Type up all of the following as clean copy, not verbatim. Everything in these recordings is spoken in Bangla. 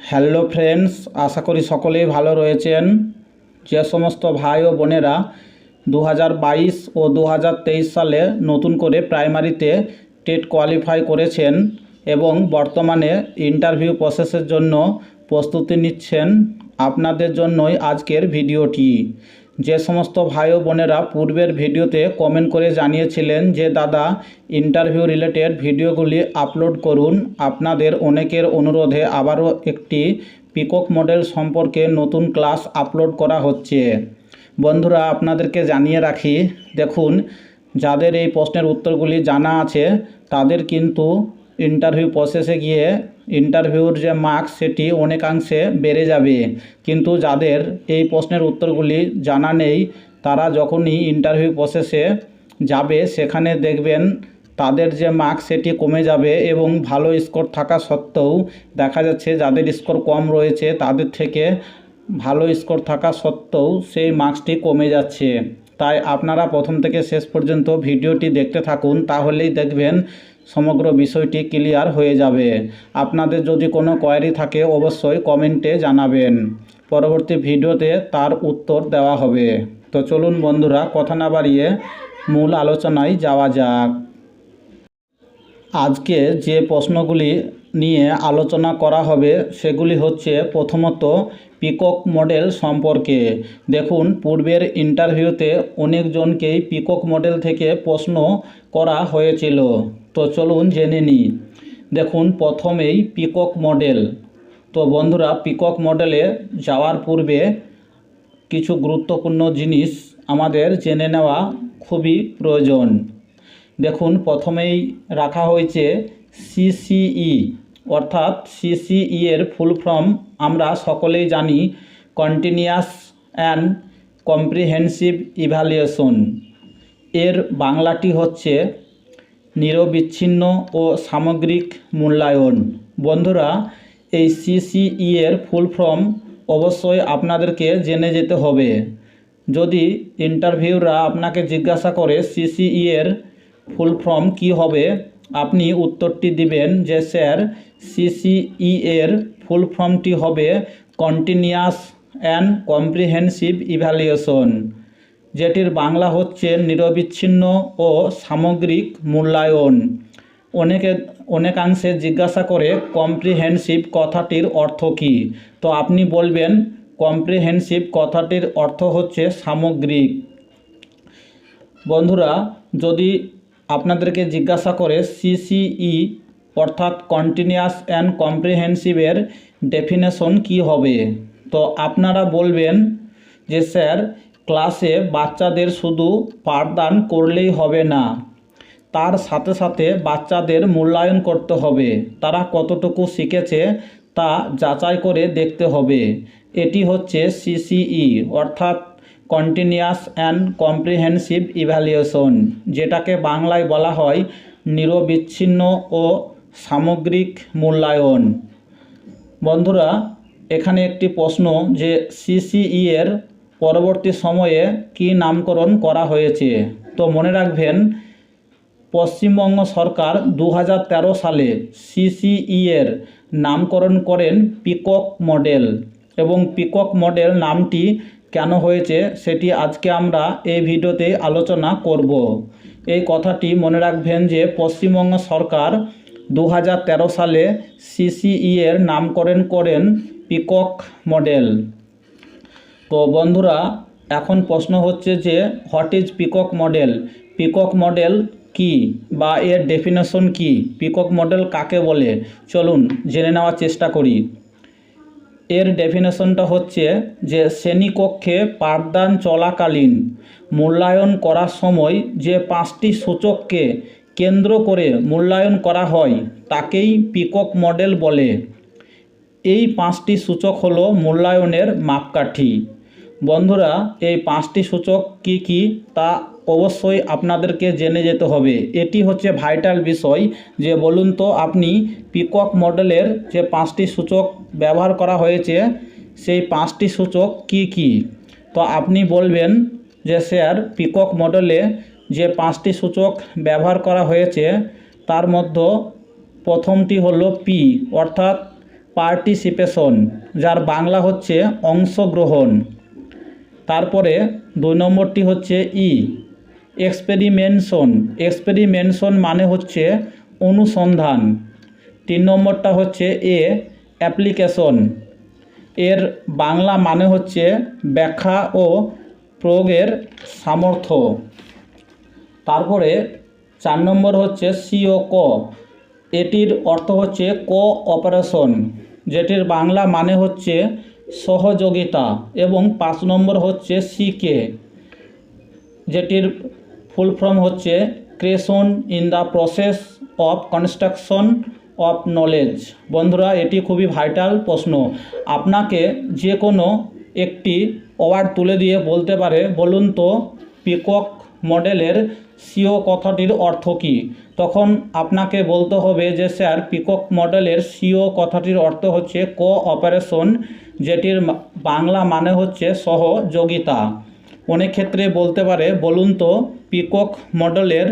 হ্যালো ফ্রেন্ডস, আশা করি সকলেই ভালো রয়েছেন। যে সমস্ত ভাই ও বোনেরা 2022 ও 2023 সালে নতুন করে প্রাইমারিতে টেট কোয়ালিফাই করেছেন এবং বর্তমানে ইন্টারভিউ প্রসেসের জন্য প্রস্তুতি নিচ্ছেন, আপনাদের জন্যই আজকের ভিডিওটি। যে সমস্ত ভাই ও বোনেরা পূর্বের ভিডিওতে কমেন্ট করে জানিয়েছিলেন যে দাদা ইন্টারভিউ রিলেটেড ভিডিওগুলি আপলোড করুন, আপনাদের অনেকের অনুরোধে আবারও একটি পিকক মডেল সম্পর্কে নতুন ক্লাস আপলোড করা হচ্ছে। বন্ধুরা, আপনাদেরকে জানিয়ে রাখি, দেখুন, যাদের এই প্রশ্নের উত্তরগুলি জানা আছে তাদের কিন্তু ইন্টারভিউ প্রসেসে গিয়ে ইন্টারভিউর যে মার্কস সেটি অনেকাংশে বেড়ে যাবে। কিন্তু যাদের এই প্রশ্নের উত্তরগুলি জানা নেই তারা যখনই ইন্টারভিউ প্রসেসে যাবে সেখানে দেখবেন তাদের যে মার্কস সেটি কমে যাবে এবং ভালো স্কোর থাকা সত্ত্বেও দেখা যাচ্ছে যাদের স্কোর কম রয়েছে তাদের থেকে ভালো স্কোর থাকা সত্ত্বেও সেই মার্কসটি কমে যাচ্ছে। তাই আপনারা প্রথম থেকে শেষ পর্যন্ত ভিডিওটি দেখতে থাকুন, তাহলেই দেখবেন সমগ্র বিষয়টি ক্লিয়ার হয়ে যাবে। আপনাদের যদি কোনো কোয়ারি থাকে অবশ্যই কমেন্টে জানাবেন, পরবর্তী ভিডিওতে তার উত্তর দেওয়া হবে। তো চলুন বন্ধুরা, কথা না বাড়িয়ে মূল আলোচনায় যাওয়া যাক। আজকে যে প্রশ্নগুলি নিয়ে আলোচনা করা হবে সেগুলি হচ্ছে প্রথমত পিকক মডেল সম্পর্কে। দেখুন, পূর্বের ইন্টারভিউতে অনেকজনকেই পিকক মডেল থেকে প্রশ্ন করা হয়েছিল। তো চলুন জেনে নিই। দেখুন, প্রথমেই পিকক মডেল। তো বন্ধুরা, পিকক মডেলে যাওয়ার পূর্বে কিছু গুরুত্বপূর্ণ জিনিস আমাদের জেনে নেওয়া খুবই প্রয়োজন। দেখুন, প্রথমেই রাখা হয়েছে সিসিই, অর্থাৎ সিসিই এর ফুল ফর্ম আমরা সকলেই জানি, কন্টিনিউয়াস অ্যান্ড কম্প্রিহেনসিভ ইভ্যালুয়েশন। এর বাংলাটি হচ্ছে নিরবিচ্ছিন্ন ও সামগ্রিক মূল্যায়ন। বন্ধুরা, এই সিসিই এর ফুল ফর্ম অবশ্যই আপনাদেরকে জেনে যেতে হবে। যদি ইন্টারভিউরা আপনাকে জিজ্ঞাসা করে সিসিই এর ফুল ফর্ম কী হবে, আপনি উত্তরটি দিবেন যে স্যার সিসিই এর ফুল ফর্মটি হবে কন্টিনিউয়াস অ্যান্ড কম্প্রিহেনসিভ ইভ্যালুয়েশন, যেটির বাংলা হচ্ছে নিরবিচ্ছিন্ন ও সামগ্রিক মূল্যায়ন। অনেকাংশে জিজ্ঞাসা করে কম্প্রিহেনসিভ কথাটির অর্থ কী, তো আপনি বলবেন কম্প্রিহেনসিভ কথাটির অর্থ হচ্ছে সামগ্রিক। বন্ধুরা, যদি আপনাদেরকে জিজ্ঞাসা করে সিসিই অর্থাৎ কন্টিনিউয়াস অ্যান্ড কম্প্রিহেনসিভের ডেফিনেশন কী হবে, তো আপনারা বলবেন যে স্যার ক্লাসে বাচ্চাদের শুধু পাঠদান করলেই হবে না, তার সাথে সাথে বাচ্চাদের মূল্যায়ন করতে হবে, তারা কতটুকু শিখেছে তা যাচাই করে দেখতে হবে। এটি হচ্ছে সিসিই অর্থাৎ কন্টিনিউয়াস অ্যান্ড কম্প্রিহেনসিভ ইভ্যালুয়েশন, যেটাকে বাংলায় বলা হয় নিরবিচ্ছিন্ন ও সামগ্রিক মূল্যায়ন। বন্ধুরা, এখানে একটি প্রশ্ন যে সিসিই এর পরবর্তী সময়ে কী নামকরণ করা হয়েছে। তো মনে রাখবেন, পশ্চিমবঙ্গ সরকার 2013 সালে সিসিই এর নামকরণ করেন পিকক মডেল, এবং পিকক মডেল নামটি কেন হয়েছে সেটি আজকে আমরা এই ভিডিওতে আলোচনা করব। এই কথাটি মনে রাখবেন যে পশ্চিমবঙ্গ সরকার 2013 সালে সিসিই এর নামকরণ করেন পিকক মডেল। তো বন্ধুরা, এখন প্রশ্ন হচ্ছে যে what is peacock model, peacock model কি বা এর ডেফিনেশন কি, পিকক মডেল কাকে বলে, চলুন জেনে নেওয়ার চেষ্টা করি। এর ডেফিনেশনটা হচ্ছে যে শ্রেণীকক্ষে পাঠদান চলাকালীন মূল্যায়ন করার সময় যে 5টি সূচককে কেন্দ্র করে মূল্যায়ন করা হয় তাকেই পিকক মডেল বলে। এই 5টি সূচক হলো মূল্যায়নের মাপকাঠি। বন্ধুরা, এই 5টি সূচক কি কি তা অবশ্যই আপনাদেরকে জেনে যেতে হবে। এটি হচ্ছে ভাইটাল বিষয় যে বলুন তো আপনি পিকক মডেলের যে 5টি সূচক ব্যবহার করা হয়েছে সেই 5টি সূচক কি কি। তো আপনি বলবেন যে স্যার পিকক মডেলে যে 5টি সূচক ব্যবহার করা হয়েছে তার মধ্যে প্রথমটি হলো পি, অর্থাৎ পার্টিসিপেশন, যার বাংলা হচ্ছে অংশগ্রহণ। তারপরে 2 নম্বরটি হচ্ছে ই, এক্সপেরিমেনশন। এক্সপেরিমেনশন মানে হচ্ছে অনুসন্ধান। 3 নম্বরটা হচ্ছে এ, অ্যাপ্লিকেশন। এর বাংলা মানে হচ্ছে ব্যাখ্যা ও প্রয়োগের সামর্থ্য। তারপরে 4 নম্বর হচ্ছে সিও, ক। এটির অর্থ হচ্ছে কোঅপারেশন, যেটির বাংলা মানে হচ্ছে সহযোগিতা। এবং 5 নম্বর হচ্ছে সিকে, যেটির ফুল ফর্ম হচ্ছে creation in the process of construction of knowledge. বন্ধুরা, এটি খুবই ভাইটাল প্রশ্ন। আপনাকে যে কোনো একটি ওয়ার্ড তুলে দিয়ে বলতে পারে, বলুন তো পিকক মডেলের সিও কথাটির অর্থ কী। তখন আপনাকে বলতে হবে যে স্যার, পিকক মডেলের সিও কথাটির অর্থ হচ্ছে কোঅপারেশন, যেটির বাংলা মানে হচ্ছে সহযোগিতা। অনেক ক্ষেত্রে বলতে পারে, বলুন তো পিকক মডেলের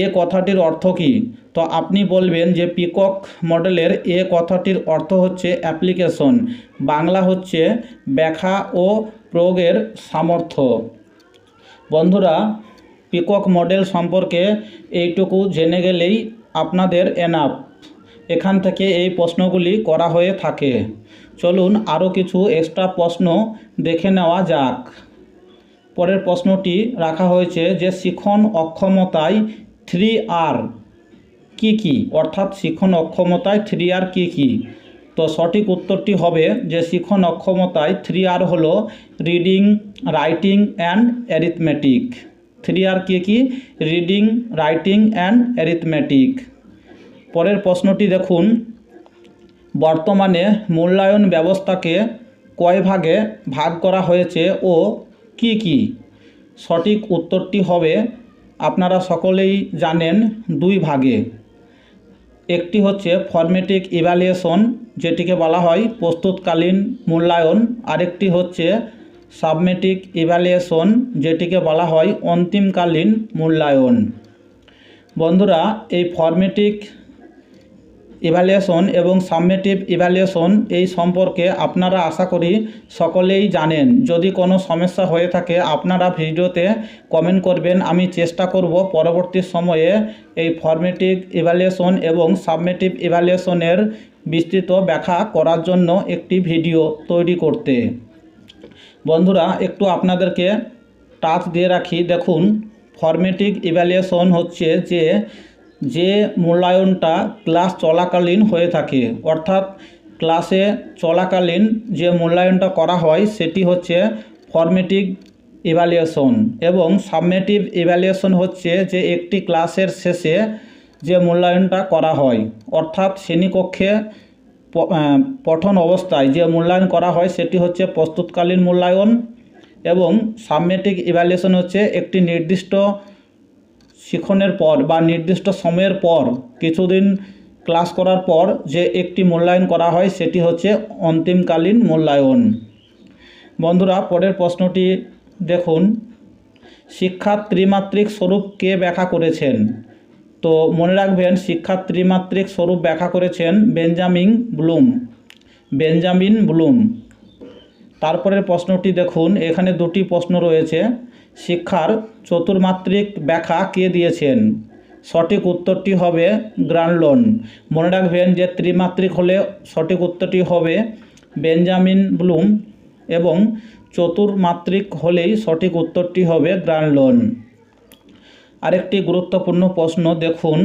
এ কথাটির অর্থ কী। তো আপনি বলবেন যে পিকক মডেলের এ কথাটির অর্থ হচ্ছে অ্যাপ্লিকেশন, বাংলা হচ্ছে ব্যাখ্যা ও প্রয়োগের সামর্থ্য। বন্ধুরা, পিকক মডেল সম্পর্কে এইটুকু জেনে গেলেই আপনাদের এনাফ। এখান থেকে এই প্রশ্নগুলি করা হয়ে থাকে। চলুন আরও কিছু এক্সট্রা প্রশ্ন দেখে নেওয়া যাক। পরের প্রশ্নটি রাখা হয়েছে যে শিখন অক্ষমতায় 3R কী কী, অর্থাৎ শিখন অক্ষমতায় 3R কী কী। তো সঠিক উত্তরটি হবে যে শিখন অক্ষমতায় 3R হলো reading, writing and arithmetic. 3R কী কী? Reading, writing and arithmetic. পরের প্রশ্নটি দেখুন, বর্তমানে মূল্যায়ন ব্যবস্থাকে কয় ভাগে ভাগ করা হয়েছে ও কি কি। সঠিক উত্তরটি হবে, আপনারা সকলেই জানেন, 2 ভাগে। একটি হচ্ছে ফরমেটিক ইভ্যালুয়েশন, যেটিকে বলা হয় প্রস্তুতকালীন মূল্যায়ন। আরেকটি হচ্ছে সাবমেটিক ইভ্যালুয়েশন, যেটিকে বলা হয় অন্তিমকালীন মূল্যায়ন। বন্ধুরা, এই ফরমেটিক ইভ্যালুয়েশন এবং সাবমেটিভ ইভ্যালুয়েশন এই সম্পর্কে আপনারা আশা করি সকলেই জানেন। যদি কোনো সমস্যা হয়ে থাকে আপনারা ভিডিওতে কমেন্ট করবেন, আমি চেষ্টা করব পরবর্তী সময়ে এই ফরমেটিভ ইভ্যালুয়েশন এবং সাবমেটিভ ইভ্যালুয়েশনের বিস্তৃত ব্যাখ্যা করার জন্য একটি ভিডিও তৈরি করতে। বন্ধুরা, একটু আপনাদেরকে টাচ দিয়ে রাখি। দেখুন, ফরমেটিভ ইভ্যালুয়েশন হচ্ছে যে মূল্যায়নটা ক্লাস চলাকালীন হয়ে থাকে, অর্থাৎ ক্লাসে চলাকালীন যে মূল্যায়নটা করা হয় সেটি হচ্ছে ফরমেটিভ ইভ্যালুয়েশন। এবং সাবমেটিভ ইভ্যালুয়েশন হচ্ছে যে একটি ক্লাসের শেষে যে মূল্যায়নটা করা হয়, অর্থাৎ শ্রেণীকক্ষে পঠন অবস্থায় যে মূল্যায়ন করা হয় সেটি হচ্ছে প্রস্তুতকালীন মূল্যায়ন। এবং সাবমেটিভ ইভ্যালুয়েশন হচ্ছে একটি নির্দিষ্ট শিখনের পর বা নির্দিষ্ট সময়ের পর কিছুদিন ক্লাস করার পর যে একটি মূল্যায়ন করা হয় সেটি হচ্ছে অন্তিমকালীন মূল্যায়ন। বন্ধুরা, পরের প্রশ্নটি দেখুন, শিক্ষার ত্রিমাত্রিক স্বরূপ কে ব্যাখ্যা করেছেন। তো মনে রাখবেন, শিক্ষার ত্রিমাত্রিক স্বরূপ ব্যাখ্যা করেছেন বেঞ্জামিন ব্লুম। তারপরের প্রশ্নটি দেখুন, এখানে 2টি প্রশ্ন রয়েছে। শিক্ষার চতুর্মাত্রিক ব্যাখ্যা কে দিয়েছেন। সঠিক উত্তরটি হবে গ্রানলন। মনে রাখবেন যে ত্রিমাত্রিক হলে সঠিক উত্তরটি হবে বেঞ্জামিন ব্লুম এবং চতুর্মাত্রিক হলেই সঠিক উত্তরটি হবে গ্রানলন। আরেকটি গুরুত্বপূর্ণ প্রশ্ন দেখুন,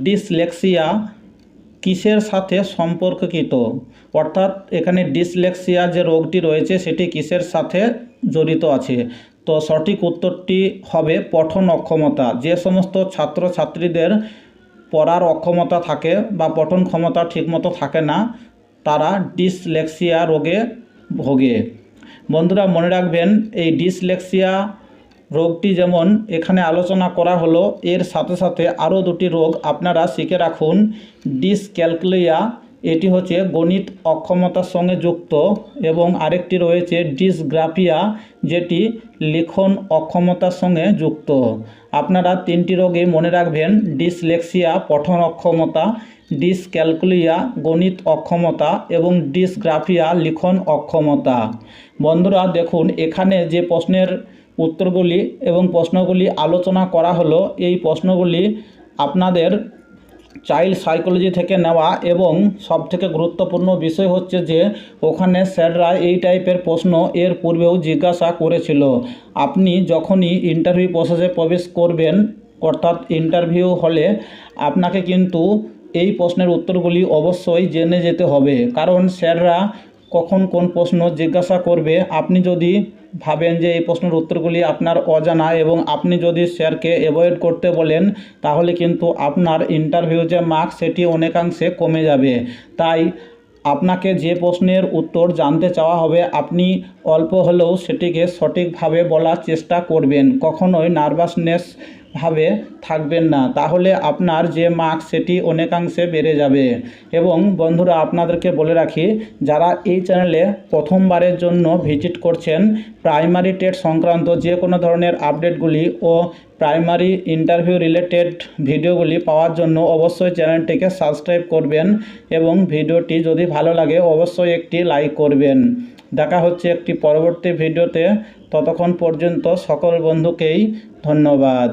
ডিসলেক্সিয়া কিসের সাথে সম্পর্কিত, অর্থাৎ এখানে ডিসলেক্সিয়া যে রোগটি রয়েছে সেটি কিসের সাথে জড়িত আছে। তো সঠিক উত্তরটি হবে পঠন অক্ষমতা। যে সমস্ত ছাত্রছাত্রীদের পড়ার অক্ষমতা থাকে বা পঠন ক্ষমতা ঠিকমতো থাকে না, তারা ডিসলেক্সিয়া রোগে ভোগে। বন্ধুরা, মনে রাখবেন এই ডিসলেক্সিয়া রোগটি যেমন এখানে আলোচনা করা হলো, এর সাথে সাথে আরও 2টি রোগ আপনারা শিখে রাখুন। ডিসক্যালকুলিয়া, এটি হচ্ছে গণিত অক্ষমতার সঙ্গে যুক্ত, এবং আরেকটি রয়েছে ডিসগ্রাফিয়া, যেটি লিখন অক্ষমতার সঙ্গে যুক্ত। আপনারা 3টি রোগে মনে রাখবেন, ডিসলেক্সিয়া, পঠন অক্ষমতা ডিসক্যালকুলিয়া গণিত অক্ষমতা এবং ডিসগ্রাফিয়া লিখন অক্ষমতা। বন্ধুরা দেখুন, এখানে যে প্রশ্নের উত্তরগুলি এবং প্রশ্নগুলি আলোচনা করা হলো, এই প্রশ্নগুলি আপনাদের চাইল্ড সাইকোলজি থেকে নেওয়া, এবং সবথেকে গুরুত্বপূর্ণ বিষয় হচ্ছে যে ওখানে স্যাররা এই টাইপের প্রশ্ন এর পূর্বেও জিজ্ঞাসা করেছিল। আপনি যখনই ইন্টারভিউ প্রসেসে প্রবেশ করবেন, অর্থাৎ ইন্টারভিউ হলে, আপনাকে কিন্তু এই প্রশ্নের উত্তরগুলি অবশ্যই জেনে যেতে হবে, কারণ স্যাররা কখন কোন প্রশ্ন জিজ্ঞাসা করবে। আপনি যদি ভাবেন যে এই প্রশ্নের উত্তরগুলি আপনার অজানা এবং আপনি যদি স্যারকে অ্যাভয়েড করতে বলেন, তাহলে কিন্তু আপনার ইন্টারভিউ যে মার্কস সেটি অনেকাংশে কমে যাবে। তাই আপনাকে যে প্রশ্নের উত্তর জানতে চাওয়া হবে, আপনি অল্প হলেও সেটিকে সঠিকভাবে বলার চেষ্টা করবেন, কখনোই নার্ভাসনেস ভাবে থাকবেন না, তাহলে আপনার যে মার্কস সেটি অনেকাংশে বেড়ে যাবে। এবং বন্ধুরা আপনাদেরকে বলে রাখি, যারা এই চ্যানেলে প্রথমবারের জন্য ভিজিট করছেন, প্রাইমারি টেট সংক্রান্ত যে কোনো ধরনের আপডেটগুলি ও প্রাইমারি ইন্টারভিউ রিলেটেড ভিডিওগুলি পাওয়ার জন্য অবশ্যই চ্যানেলটিকে সাবস্ক্রাইব করবেন এবং ভিডিওটি যদি ভালো লাগে অবশ্যই একটি লাইক করবেন। দেখা হচ্ছে একটি পরবর্তী ভিডিওতে, ততক্ষণ পর্যন্ত সকল বন্ধুকেই ধন্যবাদ।